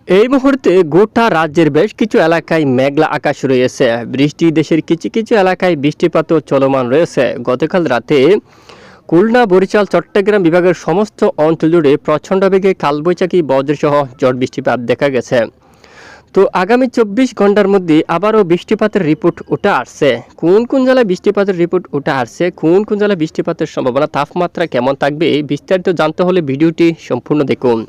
এই মুহূর্তে গোটা রাজ্যের বেশ কিছু এলাকায় মেঘলা আকাশ রয়েছে। বৃষ্টি দেশের কিছু কিছু এলাকায় বৃষ্টিপাতও চলমান রয়েছে। গতকাল রাতে খুলনা, বরিশাল, চট্টগ্রাম বিভাগের সমস্ত অঞ্চল জুড়ে প্রচণ্ড বেগে কালবৈশাখী বজ্রসহ ঝড় বৃষ্টিপাত দেখা গেছে। তো আগামী 24 ঘন্টার মধ্যে আবারও বৃষ্টিপাতের রিপোর্ট উঠে আসছে। কোন কোন জেলায় বৃষ্টিপাতের রিপোর্ট উঠে আসছে, কোন কোন জেলায় বৃষ্টিপাতের সম্ভাবনা, তাপমাত্রা কেমন থাকবে, বিস্তারিত জানতে হলে ভিডিওটি সম্পূর্ণ দেখুন।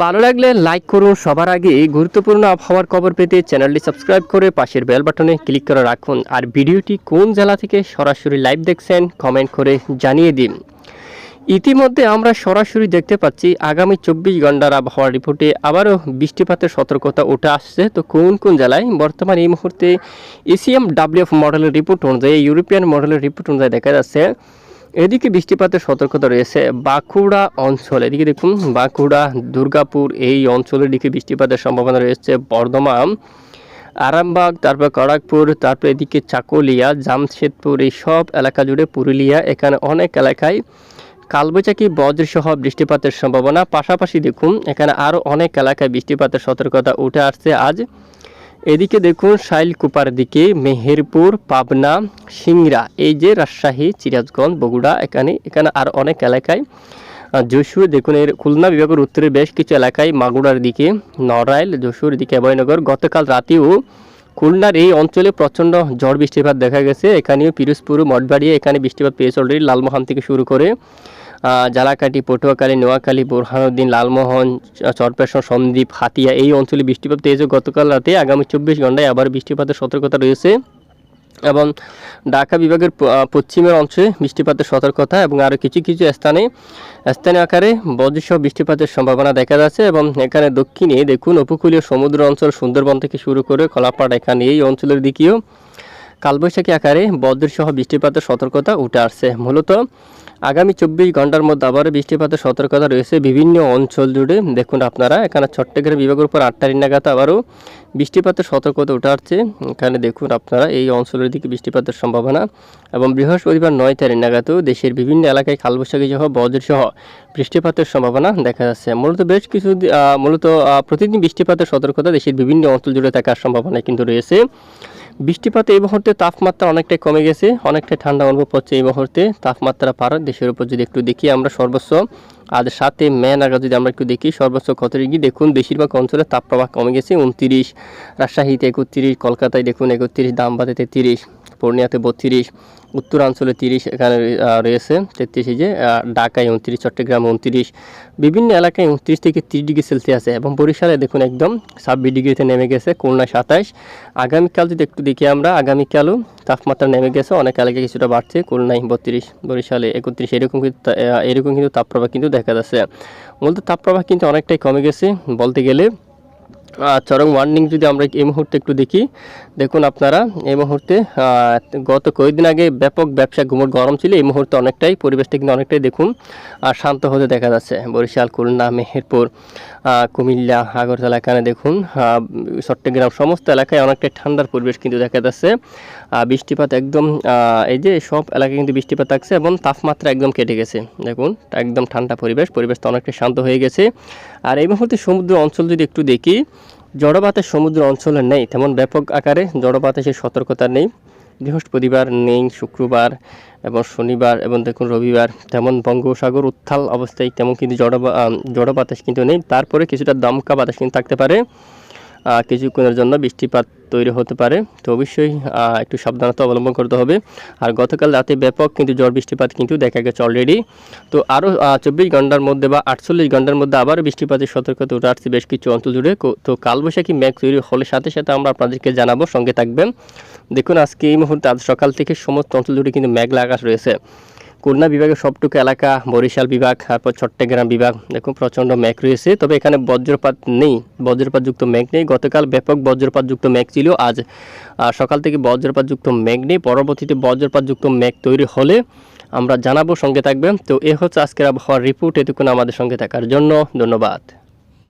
ভালো লাগলে লাইক করুন। সবার আগে গুরুত্বপূর্ণ আবহাওয়ার খবর পেতে চ্যানেলটি সাবস্ক্রাইব করে পাশের বেল বাটনে ক্লিক করে রাখুন। আর ভিডিওটি কোন জেলা থেকে সরাসরি লাইভ দেখছেন কমেন্ট করে জানিয়ে দিন। ইতিমধ্যে আমরা সরাসরি দেখতে পাচ্ছি আগামী 24 ঘন্টার আবহাওয়ার রিপোর্টে আবারও বৃষ্টিপাতের সতর্কতা উঠে আসছে। তো কোন কোন জেলায় বর্তমানে এই মুহূর্তে ECMWF মডেলের রিপোর্ট অনুযায়ী, ইউরোপিয়ান মডেলের রিপোর্ট অনুযায়ী দেখা যাচ্ছে এদিকে বৃষ্টিপাতের সতর্কতা রয়েছে বাঁকুড়া অঞ্চল। এদিকে দেখুন বাঁকুড়া, দুর্গাপুর এই অঞ্চলের দিকে বৃষ্টিপাতের সম্ভাবনা রয়েছে। বর্ধমান, আরামবাগ, তারপর খড়গপুর, তারপর এদিকে চাকুলিয়া, জামশেদপুর এই সব এলাকা জুড়ে, পুরুলিয়া, এখানে অনেক এলাকায় কালবৈশাখী বজ্রসহ বৃষ্টিপাতের সম্ভাবনা। পাশাপাশি দেখুন এখানে আরও অনেক এলাকায় বৃষ্টিপাতের সতর্কতা উঠে আসছে আজ। এদিকে দেখুন শাইলকুপার দিকে, মেহেরপুর, পাবনা, সিংড়া, এই যে রাজশাহী, সিরাজগঞ্জ, বগুড়া, এখানে আর অনেক এলাকায়, যশোর দেখুন এর খুলনা বিভাগের উত্তরে বেশ কিছু এলাকায়, মাগুরার দিকে, নড়াইল, যশোর দিকে, অভয়নগর। গতকাল রাতেও খুলনার এই অঞ্চলে প্রচণ্ড ঝড় বৃষ্টিপাত দেখা গেছে। এখানেও পিরোজপুর, মঠবাড়িয়া এখানে বৃষ্টিপাত পেয়েছে অলরেডি। লালমোহন থেকে শুরু করে জালাকাঠি, পটুয়াখালী, নোয়াখালী, বোরহানুদ্দিন, লালমোহন, চরপেশন, সন্দ্বীপ, হাতিয়া এই অঞ্চলে বৃষ্টিপাত পেয়েছে গতকাল রাতে। আগামী 24 ঘন্টায় আবার বৃষ্টিপাতের সতর্কতা রয়েছে এবং ঢাকা বিভাগের পশ্চিমের অংশে বৃষ্টিপাতের সতর্কতা এবং আরও কিছু কিছু স্থানীয় আকারে বজ্রসহ বৃষ্টিপাতের সম্ভাবনা দেখা যাচ্ছে। এবং এখানে দক্ষিণে দেখুন উপকূলীয় সমুদ্র অঞ্চল, সুন্দরবন থেকে শুরু করে কলাপাড়, এখানে এই অঞ্চলের দিকেও কালবৈশাখী আকারে বজ্রসহ বৃষ্টিপাতের সতর্কতা উঠে আসছে। মূলত আগামী 24 ঘন্টার মধ্যে আবারও বৃষ্টিপাতের সতর্কতা রয়েছে বিভিন্ন অঞ্চল জুড়ে। দেখুন আপনারা এখানে চট্টগ্রাম বিভাগের উপর 8 তারিখ নাগাদ আবারও বৃষ্টিপাতের সতর্কতা উঠে আসছে। এখানে দেখুন আপনারা এই অঞ্চলের দিকে বৃষ্টিপাতের সম্ভাবনা। এবং বৃহস্পতিবার 9 তারিখ নাগাদও দেশের বিভিন্ন এলাকায় কালবৈশাখী সহ বজ্রসহ বৃষ্টিপাতের সম্ভাবনা দেখা যাচ্ছে। মূলত প্রতিদিন বৃষ্টিপাতের সতর্কতা দেশের বিভিন্ন অঞ্চল জুড়ে থাকার সম্ভাবনা কিন্তু রয়েছে। বৃষ্টিপাতে এই মুহূর্তে তাপমাত্রা অনেকটাই কমে গেছে, অনেকটাই ঠান্ডা অনুভব হচ্ছে এই মুহূর্তে। তাপমাত্রা পার দেশের উপর যদি একটু দেখি আমরা, সর্বোচ্চ আজ 7 মে নাগাদ যদি আমরা একটু দেখি সর্বোচ্চ কত ডিগ্রি, দেখুন বেশিরভাগ অঞ্চলে তাপপ্রবাহ কমে গেছে। 29, রাজশাহীতে 31, কলকাতায় দেখুন 31, ধানবাদে 30, পূর্ণিয়াতে 32, উত্তরাঞ্চলে 30 এখানে রয়েছে 33, এই যে ঢাকায় 29, চট্টগ্রামে 29, বিভিন্ন এলাকায় 29 থেকে 30 ডিগ্রি সেলসিয়াসে। এবং বরিশালে দেখুন একদম 26 ডিগ্রিতে নেমে গেছে। খুলনায় 27। আগামীকাল যদি একটু দেখি আমরা, আগামীকালও তাপমাত্রা নেমে গেছে, অনেক এলাকায় কিছুটা বাড়ছে। খুলনায় 32, বরিশালে 31, এরকম কিন্তু তাপপ্রবাহ কিন্তু দেখা যাচ্ছে। মূলত তাপপ্রবাহ কিন্তু অনেকটাই কমে গেছে বলতে গেলে। চরম ওয়ার্নিং যদি আমরা এই মুহূর্তে একটু দেখি, দেখুন আপনারা এই মুহূর্তে গত কয়েকদিন আগে ব্যাপক ব্যবসা ঘুমট গরম ছিল, এই মুহূর্তে অনেকটাই পরিবেশটা কিন্তু অনেকটাই দেখুন আর শান্ত হতে দেখা যাচ্ছে। বরিশাল, খুলনা, মেহেরপুর, কুমিল্লা, আগরতলা, এখানে দেখুন চট্টগ্রাম সমস্ত এলাকায় অনেকটাই ঠান্ডার পরিবেশ কিন্তু দেখা যাচ্ছে। বৃষ্টিপাত একদম এই যে সব এলাকায় কিন্তু বৃষ্টিপাত থাকছে এবং তাপমাত্রা একদম কেটে গেছে। দেখুন একদম ঠান্ডা পরিবেশটা অনেকটাই শান্ত হয়ে গেছে। আর এই মুহূর্তে সমুদ্র অঞ্চল যদি একটু দেখি, জড়বাতাস সমুদ্র অঞ্চলে নেই, তেমন ব্যাপক আকারে জড়বাতাসের সতর্কতা নেই। বৃহস্পতিবার নেই, শুক্রবার এবং শনিবার এবং দেখুন রবিবার তেমন বঙ্গোপসাগর উত্তাল অবস্থায় তেমন কিন্তু জড়বাতাস কিন্তু নেই। তারপরে কিছুটা দমকা বাতাস কিন্তু থাকতে পারে, কিছুক্ষণের জন্য বৃষ্টিপাত তৈরি হতে পারে। তো অবশ্যই একটু সাবধানতা অবলম্বন করতে হবে। আর গতকাল রাতে ব্যাপক কিন্তু ঝড় বৃষ্টিপাত কিন্তু দেখা গেছে অলরেডি। তো আরও 24 ঘন্টার মধ্যে বা 48 ঘন্টার মধ্যে আবারও বৃষ্টিপাতের সতর্কতা উঠে আসছে বেশ কিছু অঞ্চল জুড়ে। তো কালবৈশাখী মেঘ তৈরি হলে সাথে সাথে আমরা আপনাদেরকে জানাবো, সঙ্গে থাকবেন। দেখুন আজকে এই মুহূর্তে আজ সকাল থেকে সমস্ত অঞ্চল জুড়ে কিন্তু মেঘলা আকাশ রয়েছে। খুলনা বিভাগের সবটুকু এলাকা, বরিশাল বিভাগ, তারপর চট্টগ্রাম বিভাগ দেখুন প্রচণ্ড মেঘ রয়েছে। তবে এখানে বজ্রপাতযুক্ত মেঘ নেই। গতকাল ব্যাপক বজ্রপাতযুক্ত মেঘ ছিল, আজ সকাল থেকে বজ্রপাতযুক্ত মেঘ নেই। পরবর্তীতে বজ্রপাতযুক্ত মেঘ তৈরি হলে আমরা জানাবো, সঙ্গে থাকবেন। তো এ হচ্ছে আজকের আবহাওয়ার রিপোর্ট। এতক্ষণ আমাদের সঙ্গে থাকার জন্য ধন্যবাদ।